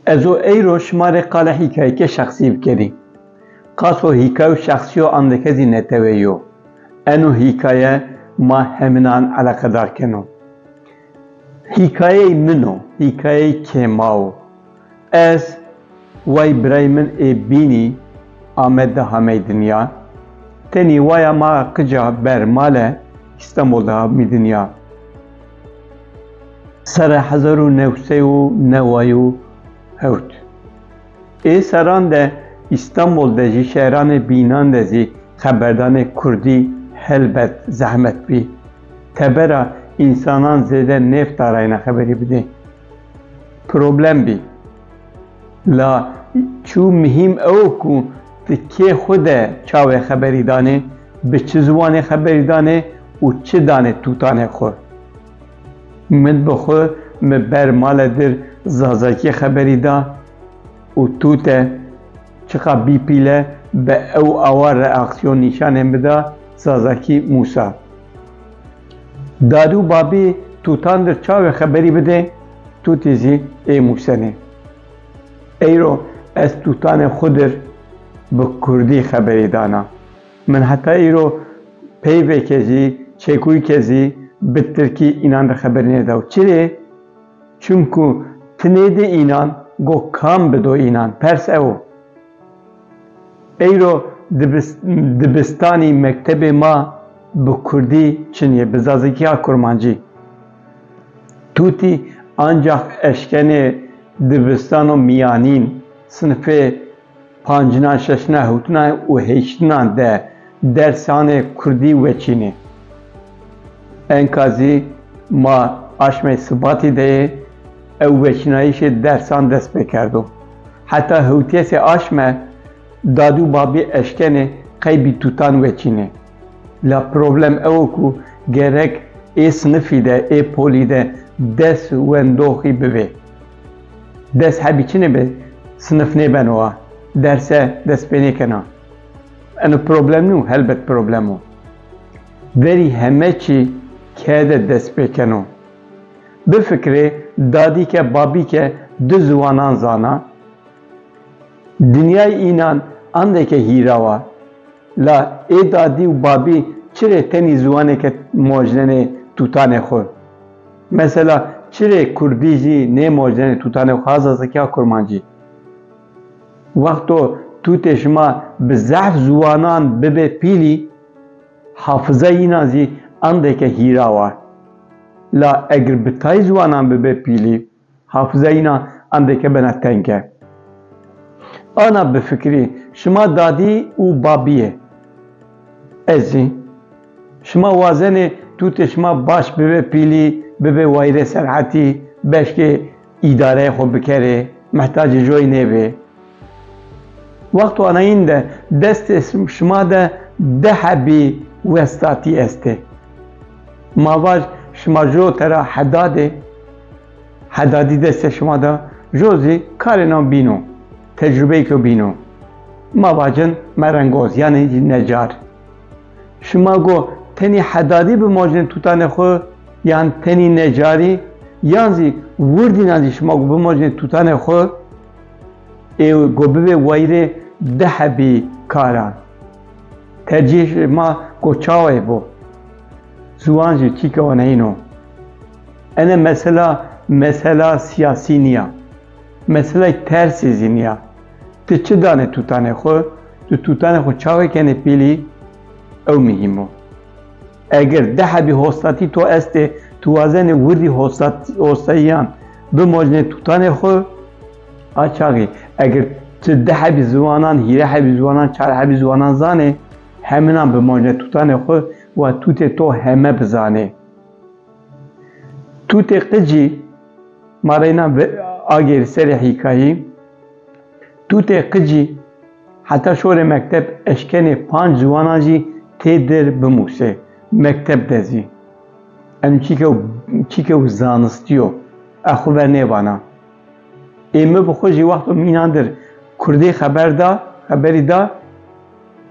ازو ایرو شماره قال حکایه که شخصی بکری قاسو حکایه شخصی و اندکزی نتویو انو حکایه ما همینان علاقه دار کنو حکایه منو حکایه کماو از وای برای من بینی آمد ده همه دنیا تنی وای ما قجا برماله استانبول همی دنیا سر 1990 هوت ای سران ده استانبول ده جی شهران بینان ده زی خبردان کردی هلبت زحمت بی تبرا انسانان زیده نفت داراینا خبری بده پروبلم بی لا چو مهم او کو که خود چاوه خبری دانه به چه زبان خبری دانه و چه دانه توتانه خور من بخو برمال در زازاکی خبری دا و توته چقا بی پیله به او اوار reaksiyon نشانه بده زازاکی موسا دادو بابی توتان در چاوه خبری بده توتیزی ای موسنه ایرو از توتان خودر به کردی خبری دانا من حتی ایرو پیوه کزی چکوی کزی به ترکی اینان را خبری نداو چره؟ چونکو تنیده اینان گو کام بدو اینان پرس او ایرو دبستانی مکتب ما به کردی چنیه بزازکی ها کرمانجی توتی ancak eşkeni dibistan و میانین sınıf پنجنا ششنا هوتنا و هشتنا ده درسان کردی و چینی انکازی ما آشمه سباتی ده او وچنایش درسان دست بکردو حتی هوتیس آشمه دادو بابی اشکنه قیبی توتان و چینی لا پروبلم او کو گرک ای سنفی ده ای پولی ده دست و اندوخی بوه دست حبی چینه به سنف نبنوه درسه دست بینی کنه انو پروبلم نو هلبت پروبلمو وری همه چی که دست بکنو بفکره دادی که بابی که دو زوانان زانا دنیای اینان انده که هیراوا لا ای دادی و بابی چره تنی زوانه که موجنه توتانه خور مثلا چره کردی جی نه موجنه توتانه خواهد زکی ها کرمانجی وقتو توت شما به ضعف زوانان ببه پیلی حافظه اینا زی انده که هیراوا لا اگر بتای زوانان ببه پیلی حافظه اینا انده که بنا تنگه آنا بفکری شما دادی او بابیه ازی شما وازن توت شما باش ببه پیلی ببه وایره سرعتی بش که اداره خوب بکره محتاج جوی نبه وقت آنا این ده دست شما ده حبی وستاتی استه ماواج شما جو ترا حدادی دست شما ده جوزی کارنا بینو تجربه که بینو ماواجن مرنگوز یعنی نجار شما گو تنی حدادی به موجن توتان خو یعنی تنی نجاری یعنی وردی نازی شما گو به موجن توتان خو ایو گو به وایره ده حبی کاران ترجیح ما گو چاوه بو زوانجی چی که ونه اینو اینه مثلا سیاسی نیا مثلا ترسیزی نیا تو چه دانه توتانه خو تو توتانه خو چاوه کنه پیلی او مهمو اگر ده حبی هستاتی تو استه تو وزن وردی هستاییان به موجنه توتانه خو آچاقی اگر تو ده حبی زوانان هیره حبی زوانان چار حبی زوانان زانه همینان به موجنه توتانه خو و توت تو همه بزانه توت قجی مارینا آگیر سر حکایی توت قجی حتی شور مکتب اشکن 5 زوانان جی تیدر بموسه مکتب دزی ام چی که و زانستیو اخو ورنه وانا ایمه بخوشی وقت مینان در کردی خبری دا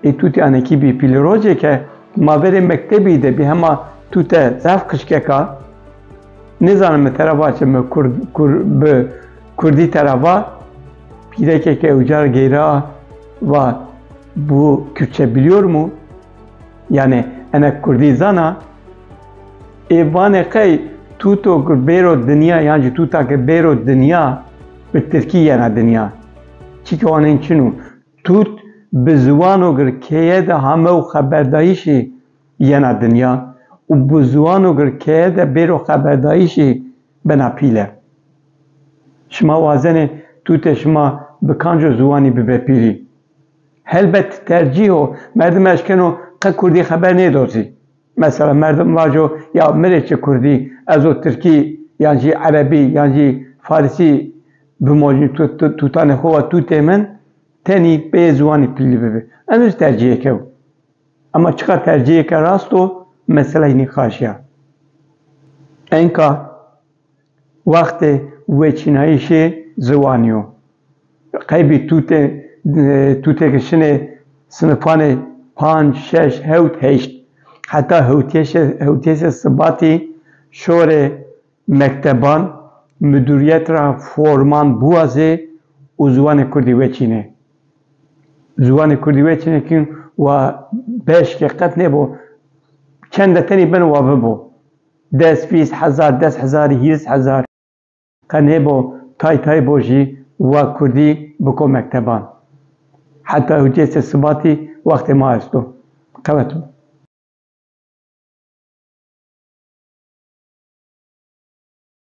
ای توتی آنکی بی پیل روزه که ما بره مکتبی ده بی همه توته زف کشکه که نزانم طرفا چه به کردی طرفا پیرکه که اوجار گیرا و bu Kürtçe biliyor mu? Yani ene Kürdi zana evane kay tuto bero dünya yani tuta ke bero dünya be Türkiye na dünya. Çünkü onun için tut bi zuvano gir keye de hame u haberdayişi yana dünya u bu zuvano gir keye de bero haberdayişi bena pile. Şma vazene tute şma bi kanjo zuvani bi bepiri. Helbet tercih o. Merdem eşkeno ka Kurdi haber ne dozi. Mesela merdem vajo ya mereçe Kurdi azo Türki yani Arabi yani Farsi bu mojit tutane hova tutemen teni be zuani pili bebe. Anız tercih kev. Ama çıkar tercih ke rasto mesela ini khaşya. Enka vakti veçinayişe zuaniyo. Qaybi توته کشنه سنفانه 5 6 7 8 حتی هوتیش ثباتی شور مکتبان مدیریت را فرمان بوازه و زبان کردی وچینه زبان کردی وچینه که و بیش که قط نبو چند تنی بن و ببو 10,000 10,000 20,000 که نبو تای بوجی و کردی بکو مکتبان حتى وجهت الصباتي وقت ما استو قوته